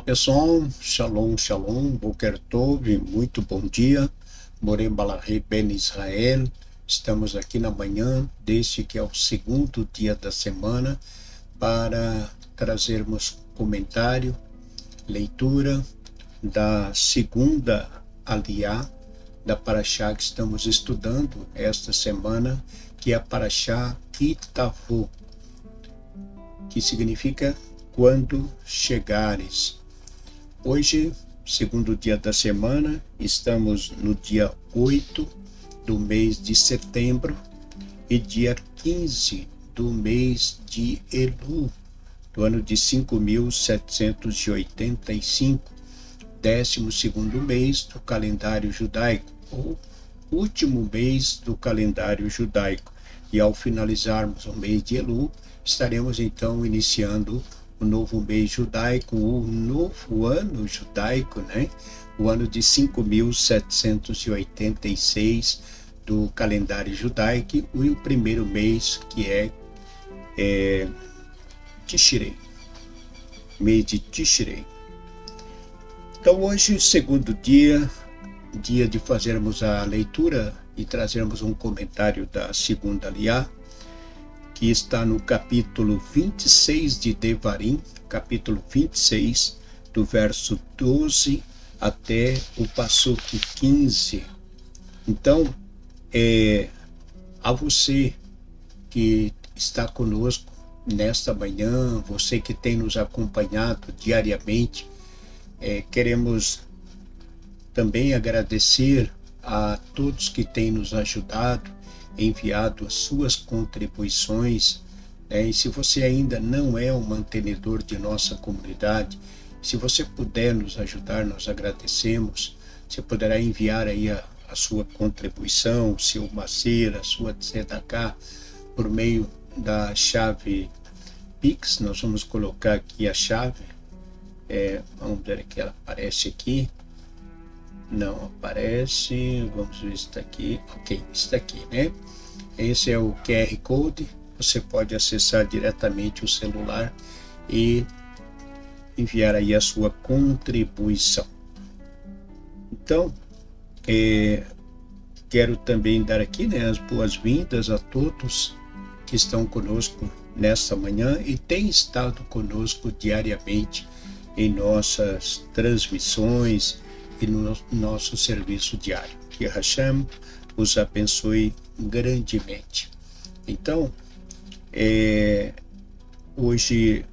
pessoal, Shalom, Shalom, Boker Tov, muito bom dia, Morem Balahe Ben Israel. Estamos aqui na manhã, deste que é o segundo dia da semana, para trazermos comentário, leitura da segunda aliá da Parashá que estamos estudando esta semana, que é a Parashá Ki-Tavo, que significa quando chegares. Hoje, segundo dia da semana, estamos no dia 8 do mês de setembro e dia 15 do mês de Elu, do ano de 5.785, 12º mês do calendário judaico, ou último mês do calendário judaico. E ao finalizarmos o mês de Elu, estaremos então iniciando o novo mês judaico, o novo ano judaico, né? O ano de 5.786 do calendário judaico, e o primeiro mês que é Tishrei, mês de Tishrei. Então hoje, segundo dia de fazermos a leitura e trazermos um comentário da segunda aliá, que está no capítulo 26 de Devarim, capítulo 26, do verso 12 até o passuque 15. Então, a você que está conosco nesta manhã, você que tem nos acompanhado diariamente, queremos também agradecer a todos que têm nos ajudado, enviado as suas contribuições, e se você ainda não é um mantenedor de nossa comunidade, se você puder nos ajudar, nós agradecemos. Você poderá enviar aí a sua contribuição, o seu macer, a sua tzedakah, por meio da chave Pix. Nós vamos colocar aqui a chave, vamos ver que ela aparece aqui. Não aparece, vamos ver se está aqui. Ok, está aqui, né? Esse é o QR Code, você pode acessar diretamente o celular e enviar aí a sua contribuição. Então, quero também dar aqui, né, as boas-vindas a todos que estão conosco nesta manhã e têm estado conosco diariamente em nossas transmissões e no nosso serviço diário. Que Hashem os abençoe grandemente. Então, hoje,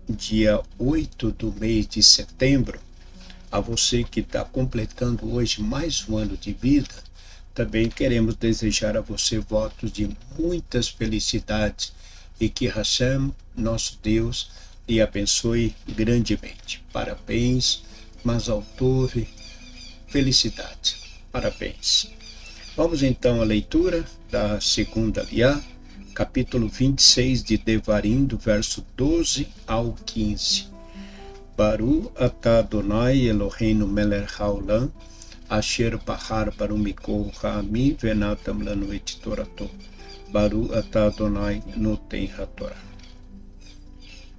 dia 8 do mês de setembro, a você que está completando hoje mais um ano de vida, também queremos desejar a você votos de muitas felicidades e que Hashem, nosso Deus, lhe abençoe grandemente. Parabéns, Mazal Tov, felicidade, parabéns. Vamos então à leitura da segunda aliá, capítulo 26 de Devarim, do verso 12 ao 15. Baru atah Adonai Eloheinu melech haolam, asher bahar baru mikol ha'ami venatam lanu et torato. Baru atah Adonai noten hatorah.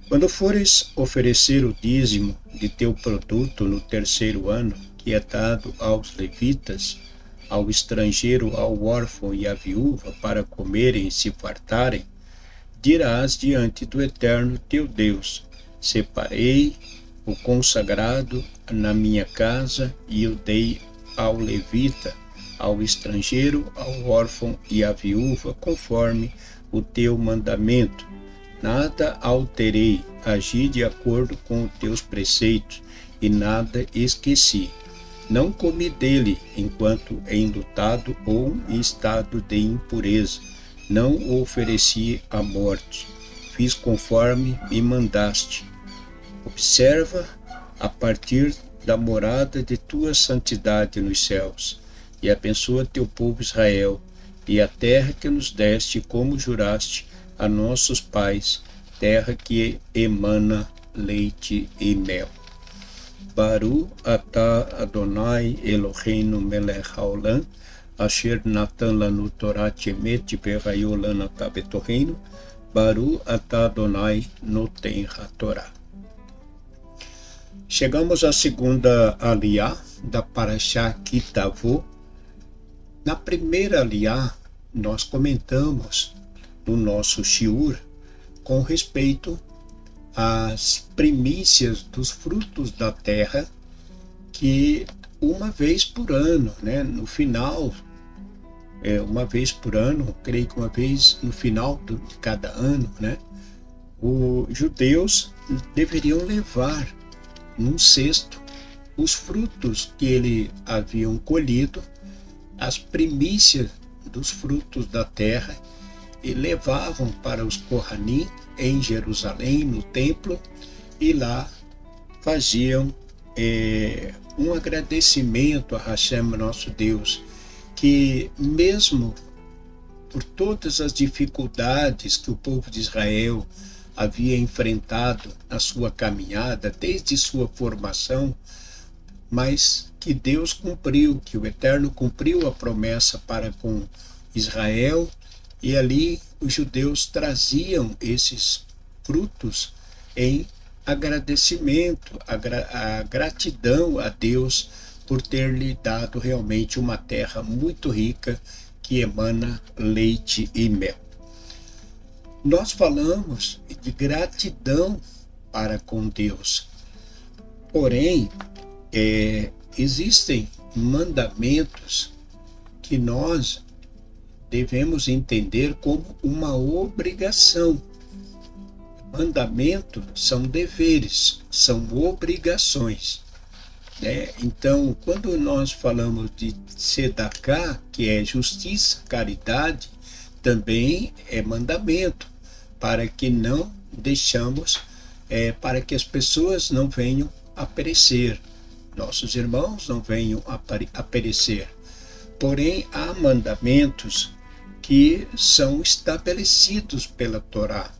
Quando fores oferecer o dízimo de teu produto no terceiro ano, que é dado aos levitas, ao estrangeiro, ao órfão e à viúva, para comerem e se fartarem, dirás diante do Eterno teu Deus: separei o consagrado na minha casa e o dei ao levita, ao estrangeiro, ao órfão e à viúva, conforme o teu mandamento. Nada alterei, agi de acordo com os teus preceitos, e nada esqueci. Não comi dele enquanto enlutado ou em estado de impureza. Não o ofereci a mortos. Fiz conforme me mandaste. Observa a partir da morada de tua santidade nos céus, e abençoa teu povo Israel, e a terra que nos deste, como juraste a nossos pais, terra que emana leite e mel. Baru atah Adonai Eloheinu melech haolam, asher natan lanu torat emet vehayu lana betoreinu, Baru atah Adonai noten hatorah. Chegamos à segunda aliá da Parashá Kitavô. Na primeira aliá, nós comentamos no nosso shiur com respeito às primícias dos frutos da terra, que uma vez por ano, né, no final, uma vez por ano, creio que uma vez no final de cada ano, né, os judeus deveriam levar num cesto os frutos que eles haviam colhido, as primícias dos frutos da terra, e levavam para os Kohanim em Jerusalém, no templo, e lá faziam um agradecimento a Hashem, nosso Deus, que mesmo por todas as dificuldades que o povo de Israel havia enfrentado na sua caminhada, desde sua formação, mas que Deus cumpriu, que o Eterno cumpriu a promessa para com Israel, e ali os judeus traziam esses frutos em agradecimento, a gratidão a Deus por ter lhe dado realmente uma terra muito rica que emana leite e mel. Nós falamos de gratidão para com Deus, porém, existem mandamentos que nós devemos entender como uma obrigação. Mandamentos são deveres, são obrigações, né? Então, quando nós falamos de tzedakah, que é justiça, caridade, também é mandamento, para que não deixamos, para que as pessoas não venham a perecer, nossos irmãos não venham a perecer. Porém, há mandamentos que são estabelecidos pela Torá,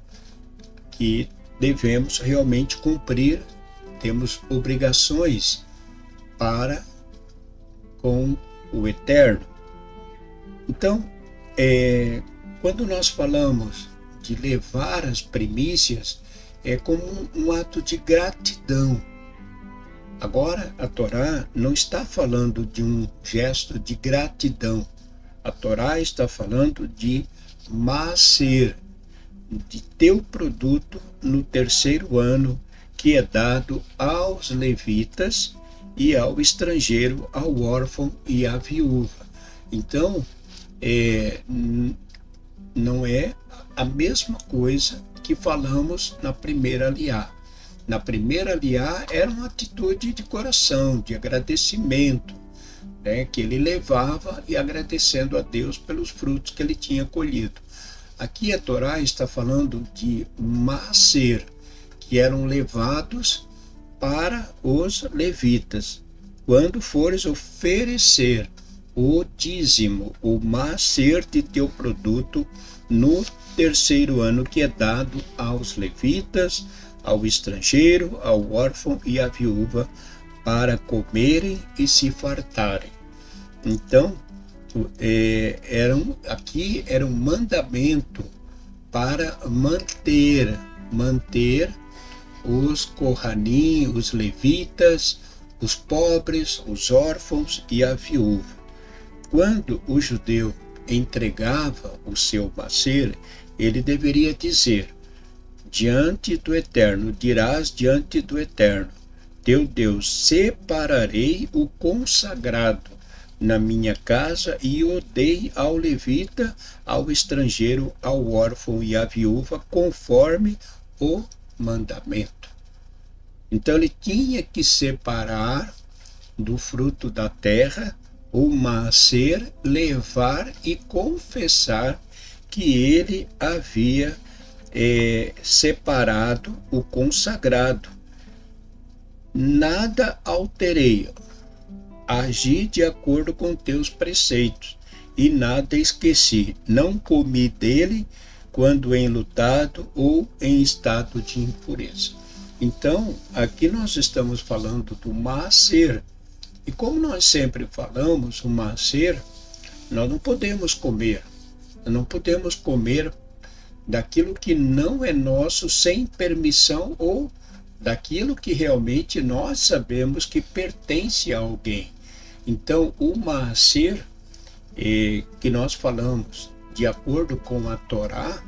que devemos realmente cumprir, temos obrigações para com o Eterno. Então, quando nós falamos de levar as primícias, é como um ato de gratidão. Agora, a Torá não está falando de um gesto de gratidão. A Torá está falando de maaser, de teu produto no terceiro ano, que é dado aos levitas e ao estrangeiro, ao órfão e à viúva. Então, não é a mesma coisa que falamos na primeira aliá. Na primeira aliá era uma atitude de coração, de agradecimento, né, que ele levava e agradecendo a Deus pelos frutos que ele tinha colhido. Aqui a Torá está falando de maaser, que eram levados para os levitas. Quando fores oferecer o dízimo, o maaser de teu produto no terceiro ano, que é dado aos levitas, ao estrangeiro, ao órfão e à viúva, para comerem e se fartarem. Então, era um mandamento para manter os Kohanim, os levitas, os pobres, os órfãos e a viúva. Quando o judeu entregava o seu maaser, ele deveria dizer: diante do Eterno, dirás diante do Eterno, teu Deus, separarei o consagrado na minha casa e o dei ao levita, ao estrangeiro, ao órfão e à viúva, conforme o mandamento. Então ele tinha que separar do fruto da terra o maaser, levar e confessar que ele havia separado o consagrado. Nada alterei, agi de acordo com teus preceitos, e nada esqueci, não comi dele quando enlutado ou em estado de impureza. Então, aqui nós estamos falando do maaser, e como nós sempre falamos, o maaser, nós não podemos comer daquilo que não é nosso sem permissão ou daquilo que realmente nós sabemos que pertence a alguém. Então, o maaser que nós falamos de acordo com a Torá,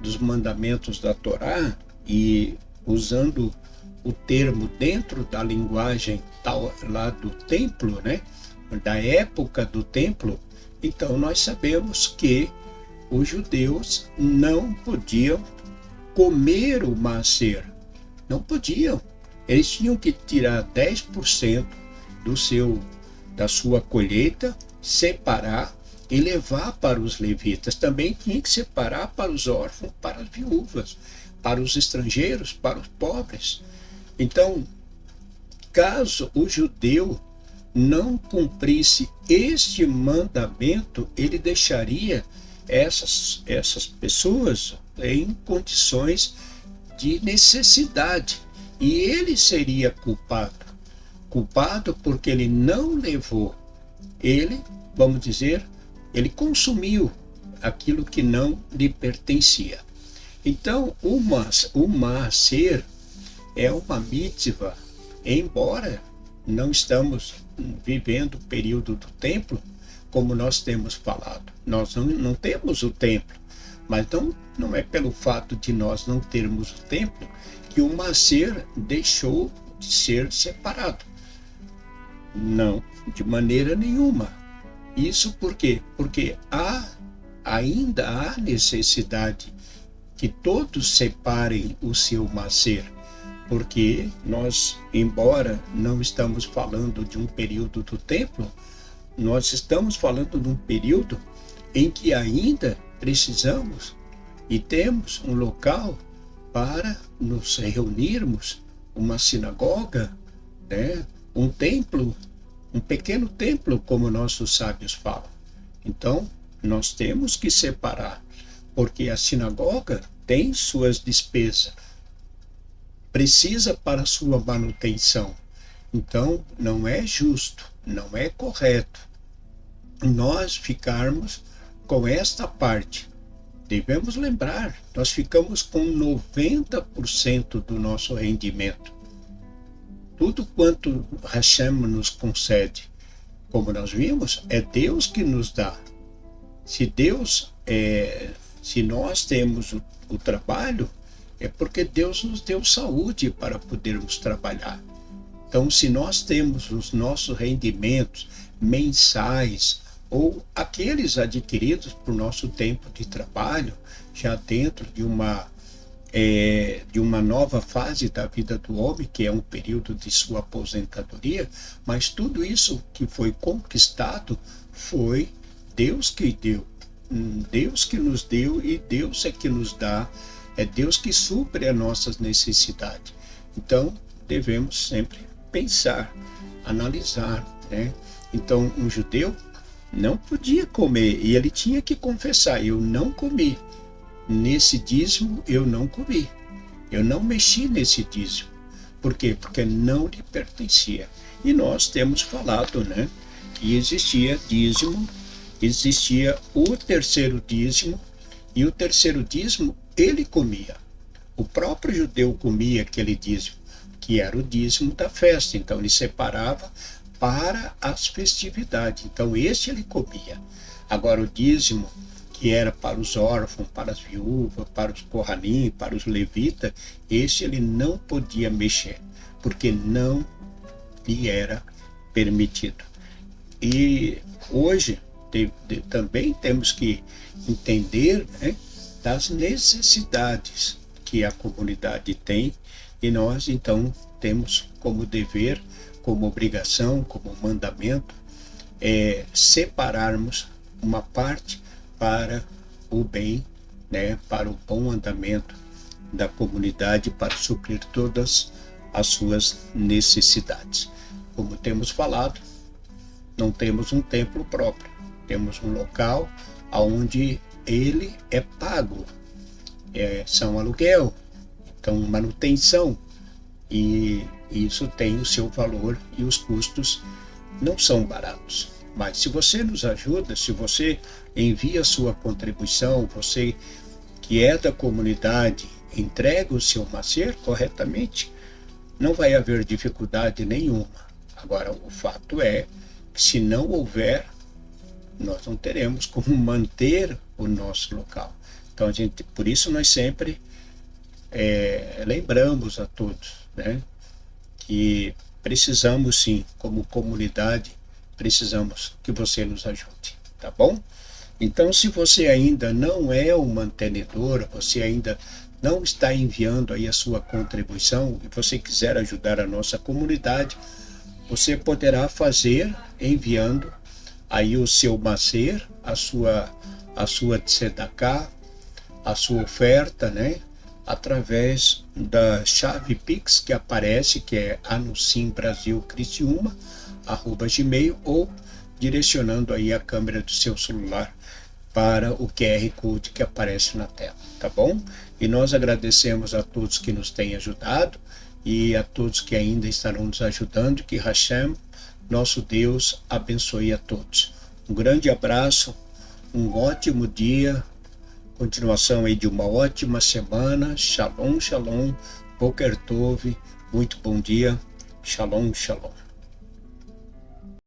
dos mandamentos da Torá, e usando o termo dentro da linguagem tal, lá do templo, né, da época do templo, então nós sabemos que os judeus não podiam comer o maaser, não podiam. Eles tinham que tirar 10% da sua colheita, separar e levar para os levitas. Também tinha que separar para os órfãos, para as viúvas, para os estrangeiros, para os pobres. Então, caso o judeu não cumprisse este mandamento, ele deixaria essas pessoas em condições de necessidade. E ele seria culpado porque ele não levou, vamos dizer, ele consumiu aquilo que não lhe pertencia. Então, o maaser é uma mitzvah, embora não estamos vivendo o período do templo, como nós temos falado. Nós não temos o templo, mas não é pelo fato de nós não termos o templo que o maaser deixou de ser separado. Não, de maneira nenhuma. Isso por quê? Porque ainda há necessidade que todos separem o seu maaser, porque nós, embora não estamos falando de um período do templo, nós estamos falando de um período em que ainda precisamos e temos um local para nos reunirmos, uma sinagoga, né? Um templo, um pequeno templo, como nossos sábios falam. Então, nós temos que separar, porque a sinagoga tem suas despesas, precisa para sua manutenção. Então, não é justo, não é correto nós ficarmos com esta parte. Devemos lembrar, nós ficamos com 90% do nosso rendimento. Tudo quanto Hashem nos concede, como nós vimos, é Deus que nos dá. Se nós temos o trabalho, é porque Deus nos deu saúde para podermos trabalhar. Então, se nós temos os nossos rendimentos mensais ou aqueles adquiridos por nosso tempo de trabalho, já dentro de uma nova fase da vida do homem, que é um período de sua aposentadoria, mas tudo isso que foi conquistado foi Deus que deu, Deus que nos deu, e Deus é que nos dá, é Deus que supre as nossas necessidades. Então, devemos sempre pensar, analisar, né? Então, um judeu não podia comer, e ele tinha que confessar: eu não comi. Nesse dízimo eu não comi. Eu não mexi nesse dízimo. Por quê? Porque não lhe pertencia. E nós temos falado, né, que existia dízimo, existia o terceiro dízimo, e o terceiro dízimo ele comia. O próprio judeu comia aquele dízimo, que era o dízimo da festa. Então ele separava para as festividades. Então esse ele comia. Agora o dízimo que era para os órfãos, para as viúvas, para os Kohanim, para os levitas, esse ele não podia mexer, porque não lhe era permitido. E hoje também temos que entender, né, das necessidades que a comunidade tem, e nós então temos como dever, como obrigação, como mandamento, separarmos uma parte para o bem, né, para o bom andamento da comunidade, para suprir todas as suas necessidades. Como temos falado, não temos um templo próprio, temos um local onde ele é pago, são aluguel, então manutenção, e isso tem o seu valor, e os custos não são baratos. Mas se você nos ajuda, se você envia a sua contribuição, você que é da comunidade, entrega o seu maaser corretamente, não vai haver dificuldade nenhuma. Agora, o fato é que se não houver, nós não teremos como manter o nosso local. Então, por isso nós sempre lembramos a todos, né, que precisamos sim, como comunidade, precisamos que você nos ajude, tá bom? Então, se você ainda não é um mantenedor, você ainda não está enviando aí a sua contribuição e você quiser ajudar a nossa comunidade, você poderá fazer enviando aí o seu macer, a sua tzedakah, a sua oferta, né? Através da chave Pix que aparece, que é anucimbrasilcristiúma@gmail, ou direcionando aí a câmera do seu celular para o QR Code que aparece na tela, tá bom? E nós agradecemos a todos que nos têm ajudado e a todos que ainda estarão nos ajudando, que Hashem, nosso Deus, abençoe a todos. Um grande abraço, um ótimo dia, continuação aí de uma ótima semana. Shalom, shalom, Boker Tov, muito bom dia, shalom, shalom.